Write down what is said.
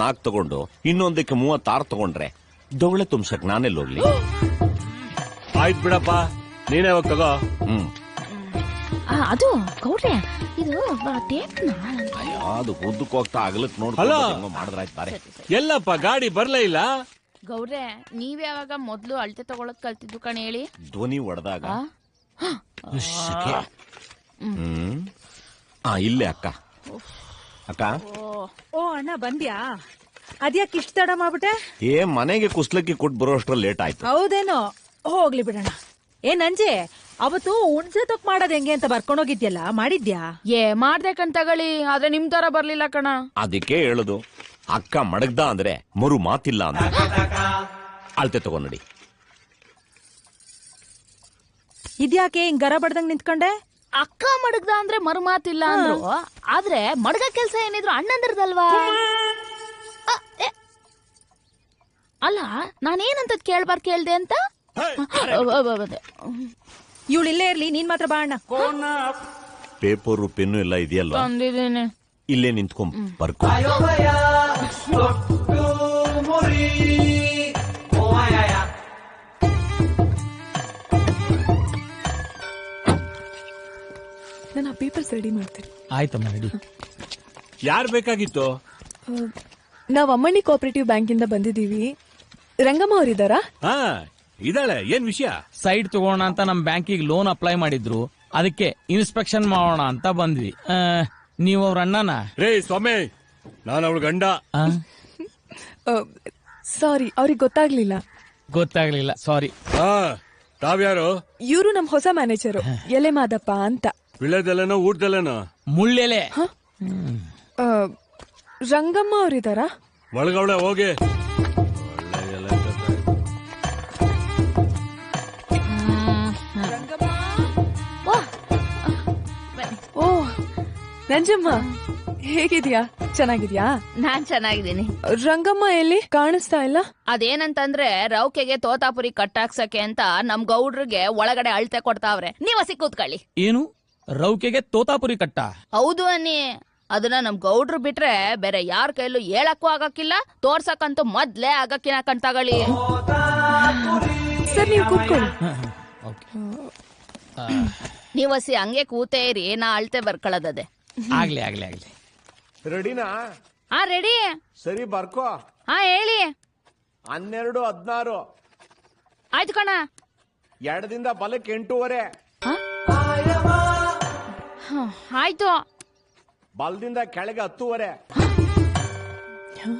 34 ತಗೊಂಡು ಇನ್ನೊಂದಕ್ಕೆ 36 ತಗೊಂಡ್ರೆ ದೊಗಳೆ ತುಂಬ್ಸಕ್ ನಾನೆಲ್ಲ ಹೋಗ್ಲಿ? ಆಯ್ತು ಬಿಡಪ್ಪ, ನೀನೇ ಹೋಗ್ ತಗೋ. ಅದು ಗೌಡ್ರೆ, ಇದು ಅದು ಉದ್ದಕ್ಕೆ ಹೋಗ್ತಾ ಅಗಲಕ್ ನೋಡ್ಕೊಂಡು ಮಾಡಿದ್ರಾಯ್ತಾರೆ. ಎಲ್ಲಪ್ಪ ಗಾಡಿ ಬರ್ಲೇ ಇಲ್ಲ? ಗೌಡ್ರೆ, ನೀವ್ ಯಾವಾಗ ಮೊದ್ಲು ಅಳತೆ ತಗೊಳಕ್ ಕಲ್ತಿದ್ದು ಕಣ್ ಹೇಳಿ? ಧ್ವನಿ ಹೊಡೆದಾಗ ಇಲ್ಲೇ ಅಕ್ಕ. ಅಕ್ಕ, ಓ ಅಣ್ಣ ಬಂದ್ಯಾ? ಅದ್ಯಾಕ್ ಇಷ್ಟ ತಡ ಮಾಡ್ಬಿಟ್ಟೆ? ಮನೆಗೆ ಕುಸ್ಲಕ್ಕಿ ಕೊಟ್ಟು ಬರೋಷ್ಟ್ರಲ್ಲಿ ಲೇಟ್ ಆಯ್ತು. ಹೌದೇನೋ, ಹೋಗ್ಲಿ ಬಿಡಣ. ನಂಜೆ, ಅವತ್ತು ಹುಣ್ಸೆ ತೊಕ್ ಮಾಡೋದ್ ಹೆಂಗೆ ಅಂತ ಬರ್ಕೊಂಡೋಗಿದ್ಯಲ್ಲ, ಮಾಡಿದ್ಯಾ? ಮಾಡ್ದೆ ಕಣ್ ತಗೊಳ್ಳಿ, ಆದ್ರೆ ನಿಮ್ ತರ ಬರ್ಲಿಲ್ಲ ಕಣ. ಅದಕ್ಕೆ ಹೇಳುದು, ಅಕ್ಕ ಮಡಗ್ದ ಅಂದ್ರೆ ಮರು ಮಾತಿಲ್ಲ ಅಂದ್ರೆ. ಅಳತೆ ತಗೊಂಡಿ. ಇದ್ಯಾಕೆ ಹಿಂಗ್ ಗರ ಬಡ್ದಂಗ್ ನಿಂತ್ಕೊಂಡೆ? ಅಕ್ಕ ಮಡಗ್ದ ಅಂದ್ರೆ ಮರು ಮಾತಿಲ್ಲ ಅಂದ್ರು, ಆದ್ರೆ ಮಡಗ ಕೆಲ್ಸ ಏನಿದ್ರು ಅಣ್ಣಂದಿರ್ದಲ್ವಾ? ಅಲ್ಲ, ನಾನೇನಂತ ಕೇಳ್ದೆ ಅಂತ. ಇವಳು ಇಲ್ಲೇ ಇರ್ಲಿ, ನೀನ್ ಮಾತ್ರ ಬಾ ಅಣ್ಣ. ಪೇಪರು ಪೆನ್ನು ಎಲ್ಲ ಇದೆಯಲ್ಲ, ತಂದಿದ್ದೀನಿ. ಇಲ್ಲೇ ನಿಂತ್ಕೊಂಡ್ ಬರ್ಕೊ. ನಾನು ಆ ಪೇಪರ್ಸ್ ರೆಡಿ ಮಾಡ್ತೀನಿ. ಆಯ್ತಮ್ಮ, ರೆಡಿ. ಯಾರು ಬೇಕಾಗಿತ್ತು? ನಾವ್ ಅಮ್ಮಣ್ಣಿ ಕೋಆಪರೇಟಿವ್ ಬ್ಯಾಂಕ್ ಇಂದ ಬಂದಿದೀವಿ. ರಂಗಮ್ಮ ಅವರಿದ್ದಾರಾ? ಹಾ, ಇದಾಳೆ. ಏನ್ ವಿಷಯ? ಸೈಟ್ ತಗೋಣ ಅಂತ ನಮ್ ಬ್ಯಾಂಕಿಗೆ ಲೋನ್ ಅಪ್ಲೈ ಮಾಡಿದ್ರು, ಅದಕ್ಕೆ ಇನ್ಸ್ಪೆಕ್ಷನ್ ಮಾಡೋಣ ಅಂತ ಬಂದ್ವಿ. ನೀವು ಅವ್ರ ಅಣ್ಣನ? ರೇ ಸ್ವಾಮಿ, ನಾನು ಅವಳ ಗಂಡ. ಸಾರಿ, ಅವ್ರಿಗೆ ಗೊತ್ತಾಗ್ಲಿಲ್ಲ, ಸಾರಿ. ತಾವ್ಯಾರು? ಇವರು ನಮ್ ಹೊಸ ಮ್ಯಾನೇಜರು, ಎಲೆ ಮಾದಪ್ಪ ಅಂತ. ವಿಳೆದೆಲೆನೋ ಊಟದೆಲೆನೋ? ಮುಳ್ಳೆಲೆ. ರಂಗಮ್ಮ ಅವರಿದ್ದಾರಾ? ಒಳಗವಳೆ, ಹೋಗಿ. ಓ ನಂಜಮ್ಮ, ಹೇಗಿದ್ಯಾ? ಚೆನ್ನಾಗಿದ್ಯಾ? ನಾನ್ ಚೆನ್ನಾಗಿದ್ದೀನಿ. ರಂಗಮ್ಮ ಎಲ್ಲಿ ಕಾಣಿಸ್ತಾ ಇಲ್ಲ? ಅದೇನಂತಂದ್ರೆ ರೌಕೆಗೆ ತೋತಾಪುರಿ ಕಟ್ಟಾಕ್ಸಕ್ಕೆ ಅಂತ ನಮ್ ಗೌಡ್ರಿಗೆ ಒಳಗಡೆ ಅಳತೆ ಕೊಡ್ತಾವ್ರೆ. ನೀವ್ ಹಸಿ ಕೂತ್ಕೊಳ್ಳಿ. ಏನು, ರೌಕೆಗೆ ತೋತಾಪುರಿ ಕಟ್ಟ? ಹೌದು ಅನ್ನಿ. ಅದನ್ನ ನಮ್ ಗೌಡ್ರು ಬಿಟ್ರೆ ಬೇರೆ ಯಾರ ಕೈಲೂ ಹೇಳಕ್ಕೂ ಆಗಕ್ಕಿಲ್ಲ, ತೋರ್ಸಕ್ಕಂತೂ ಮೊದ್ಲೇ ಆಗಕ್ಕಿನ ಕಣ್ತಗಳಿ. ಸರ್, ನೀವು ಕೂತ್ಕೊಳ್ಳಿ. ನೀವ್ ಹಸಿ ಹಂಗೆ ಕೂತೇ ಇರಿ, ನಾ ಅಳತೆ ಬರ್ಕೊಳ್ಳೋದದೆ. ಆಗ್ಲಿ. ರೆಡಿನಾ? ರೆಡಿ. ಸರಿ, ಬರ್ಕೋ. ಹೇಳಿ. 12, 16. ಆಯ್ತು ಕಣ. ಎಡದಿಂದ ಬಲಕ್ಕೆ 8:15. ಆಯ್ತು. ಬಲದಿಂದ ಕೆಳಗೆ 10:15.